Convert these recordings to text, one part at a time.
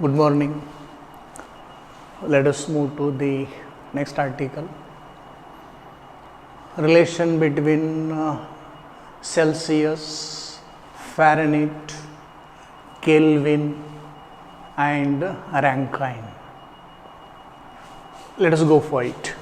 Good morning. Let us move to the next article. Relation between Celsius, Fahrenheit, Kelvin, and Rankine. Let us go for it.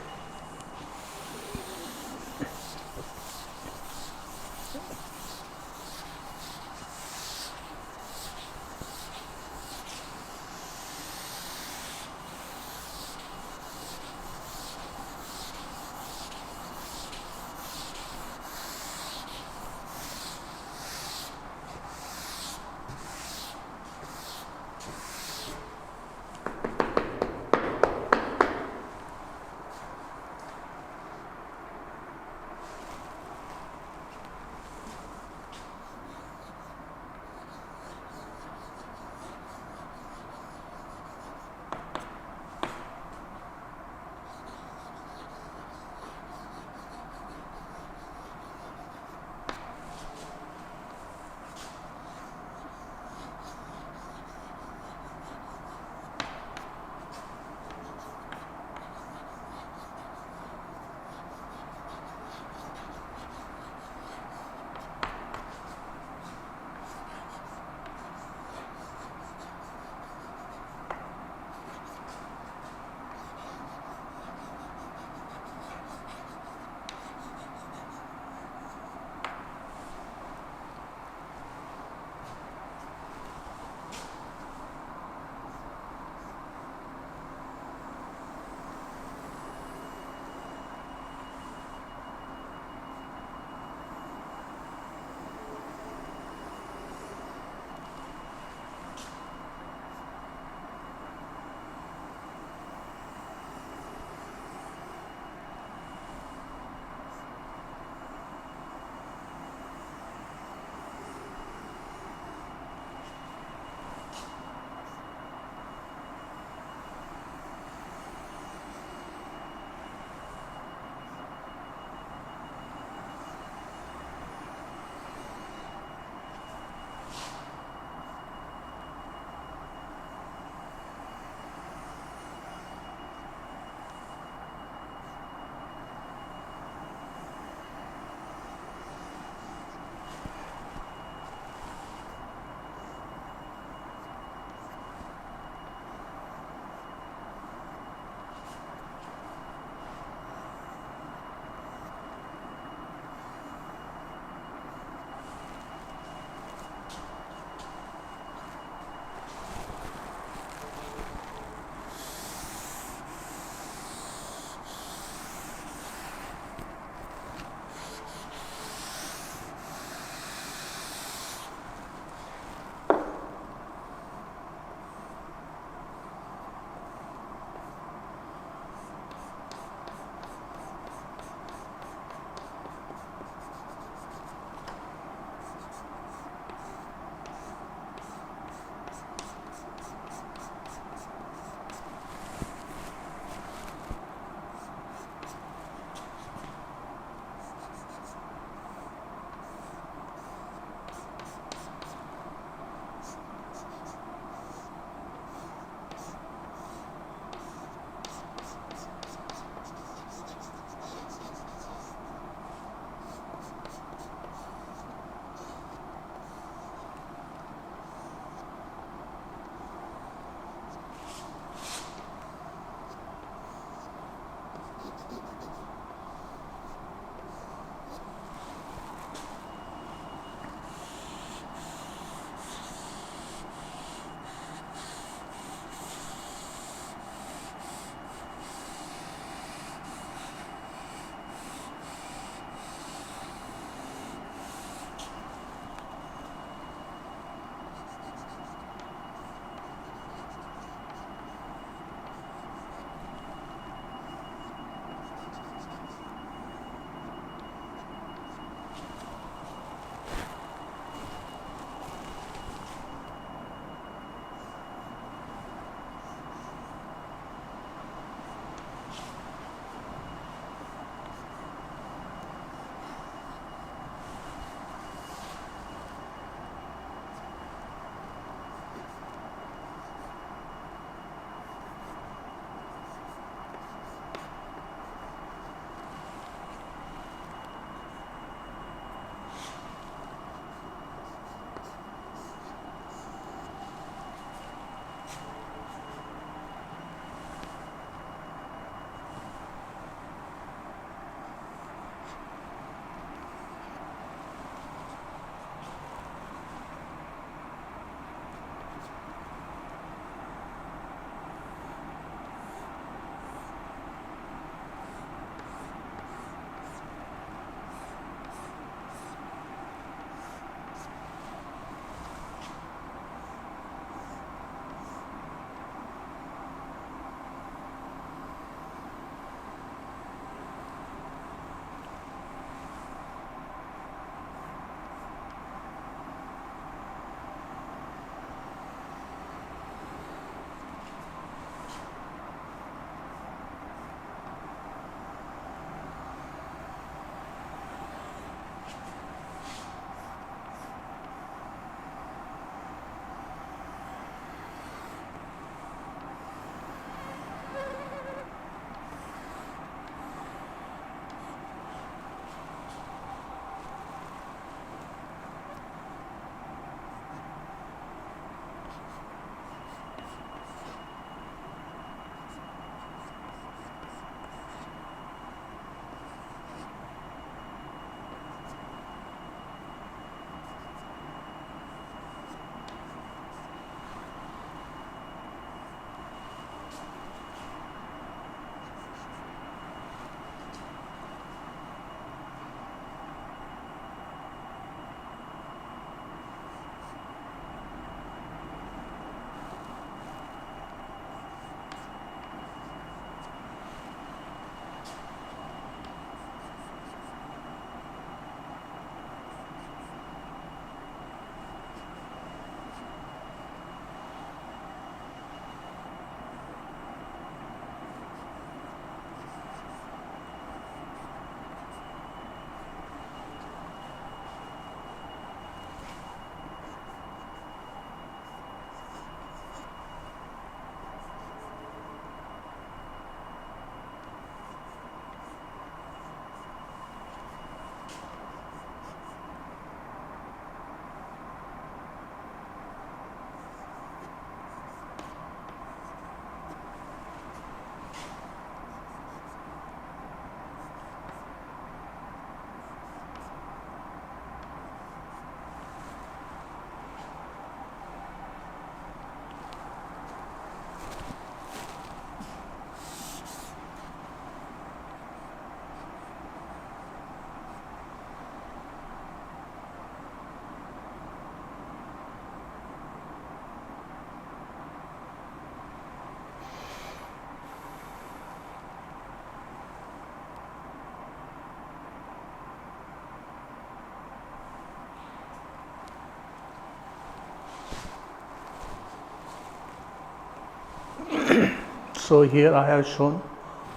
So here I have shown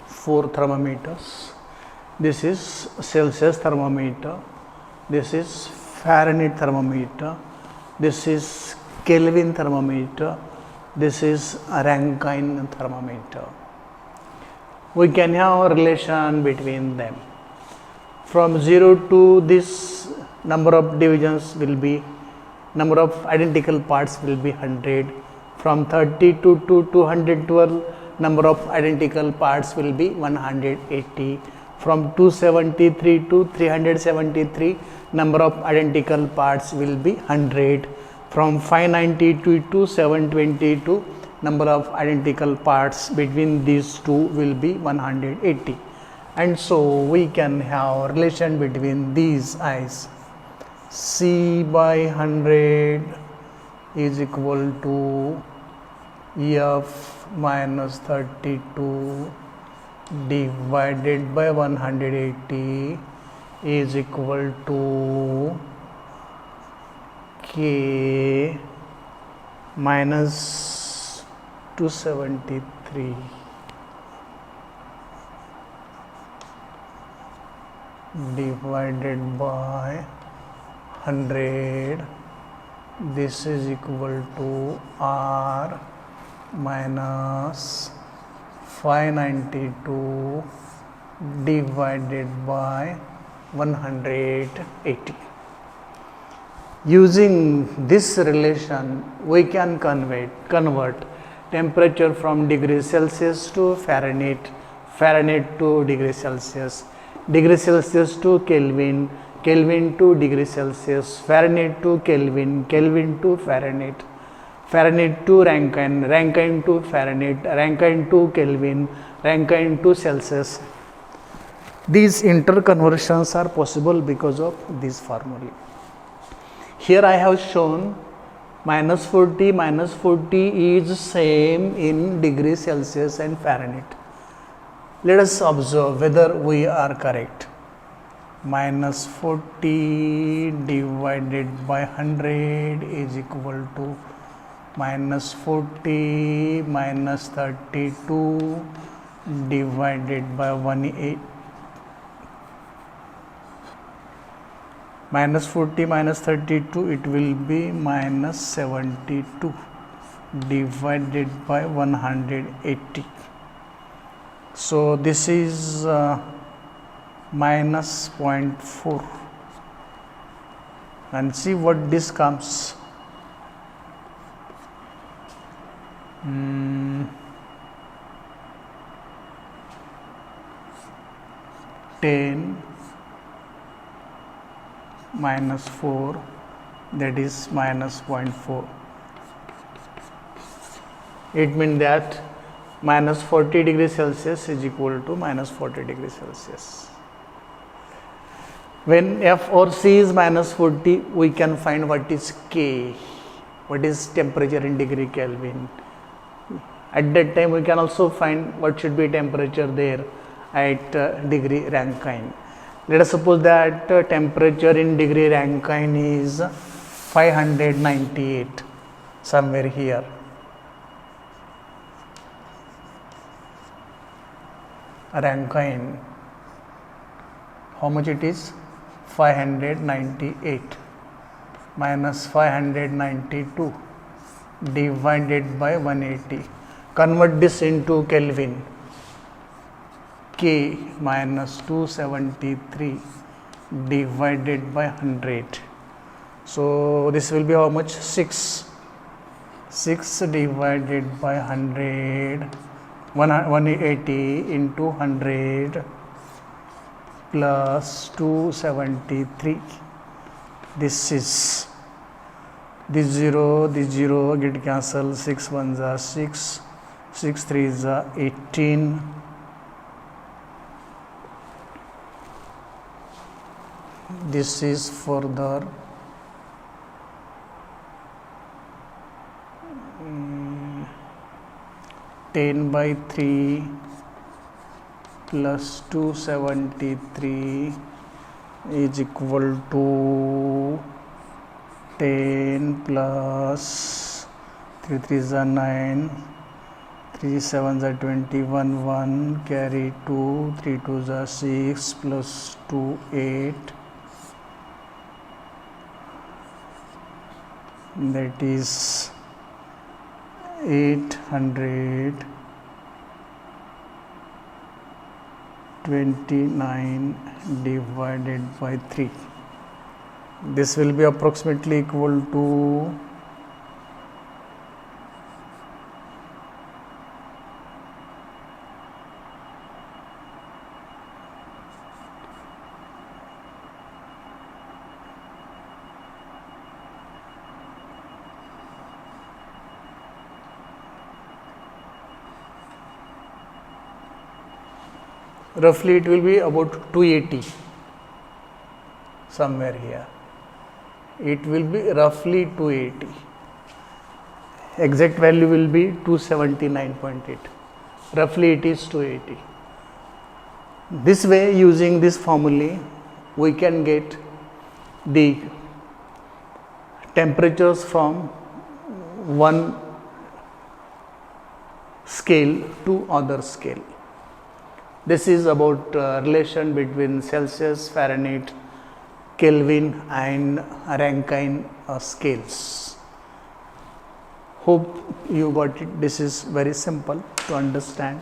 4 thermometers. This is Celsius thermometer, this is Fahrenheit thermometer, this is Kelvin thermometer, this is Rankine thermometer. We can have a relation between them. From 0 to this, number of divisions will be, number of identical parts will be 100. From 32 to 212, number of identical parts will be 180. From 273 to 373, number of identical parts will be 100. From 592 to 722, number of identical parts between these two will be 180. And so we can have a relation between these as C by 100 is equal to F minus 32 divided by 180 is equal to K minus 273 divided by 100. This is equal to R minus 592 divided by 180. Using this relation, we can convert temperature from degrees Celsius to Fahrenheit, Fahrenheit to degrees Celsius, degree Celsius to Kelvin, Kelvin to degree Celsius, Fahrenheit to Kelvin, Kelvin to Fahrenheit, Fahrenheit to Rankine, Rankine to Fahrenheit, Rankine to Kelvin, Rankine to Celsius. These interconversions are possible because of this formula. Here I have shown minus 40 is same in degree Celsius and Fahrenheit. Let us observe whether we are correct. Minus 40 divided by 100 is equal to minus 40 minus 32 divided by 180. Minus 40 minus 32, it will be minus 72 divided by 180. So this is minus 0.4, and see what this comes. 10 minus 4, that is minus 0.4. It means that minus 40 degrees Celsius is equal to minus 40 degrees Celsius. When F or C is minus 40, we can find what is K, what is temperature in degree Kelvin. At that time, we can also find what should be temperature there at degree Rankine. Let us suppose that temperature in degree Rankine is 598, somewhere here. Rankine, how much it is? 598 minus 592 divided by 180. Convert this into Kelvin. K minus 273 divided by 100. So this will be how much? 6. 6 divided by 100, 180 into 100 plus 273. This is this 0 get cancelled. 6 1s are 6, 6 3s are 18. This is further 10 by 3 plus 273 is equal to 10 plus 3 3s are 9, 3 7s are 21, 1 carry 2, 3 2s are 6 plus 2 8, that is 829 divided by 3. This will be approximately equal to roughly it will be about 280 somewhere here. It will be roughly 280. Exact value will be 279.8. Roughly it is 280. This way, using this formulae, we can get the temperatures from one scale to other scale. This is about relation between Celsius, Fahrenheit, Kelvin and Rankine scales. Hope you got it. This is very simple to understand.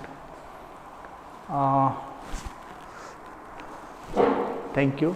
Thank you.